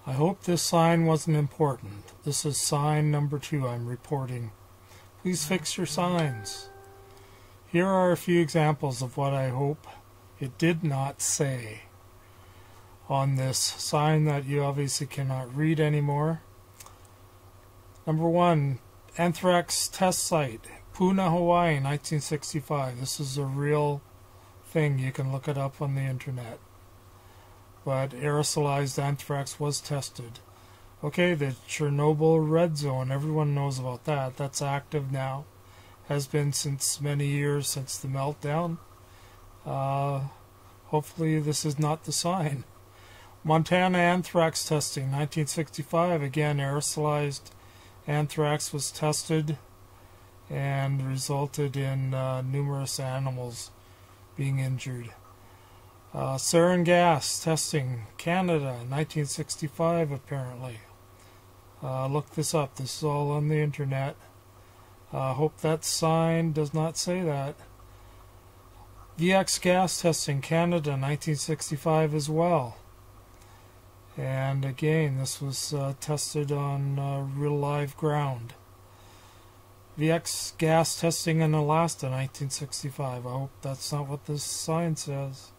I hope this sign wasn't important. This is sign number 2 I'm reporting. Please fix your signs. Here are a few examples of what I hope it did not say on this sign that you obviously cannot read anymore. Number 1, anthrax test site, Puna, Hawaii, 1965. This is a real thing. You can look it up on the internet. But aerosolized anthrax was tested. Okay, the Chernobyl red zone, everyone knows about that. That's active now. Has been since many years since the meltdown. Hopefully this is not the sign. Montana anthrax testing, 1965. Again, aerosolized anthrax was tested and resulted in numerous animals being injured. Sarin gas testing, Canada, 1965 apparently. Look this up. This is all on the internet. Hope that sign does not say that. VX gas testing, Canada, 1965 as well. And again, this was tested on real live ground. VX gas testing in Alaska, 1965. I hope that's not what this sign says.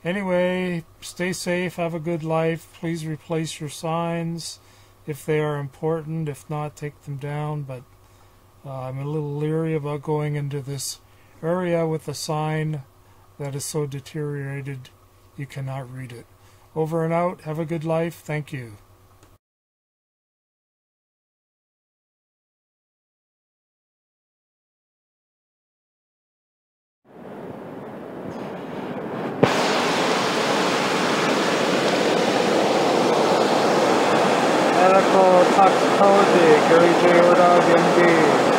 Anyway, stay safe, have a good life. Please replace your signs if they are important. If not, take them down. But I'm a little leery about going into this area with a sign that is so deteriorated you cannot read it. Over and out. Have a good life. Thank you. Medical toxicology, Gary J. Ordog, MD.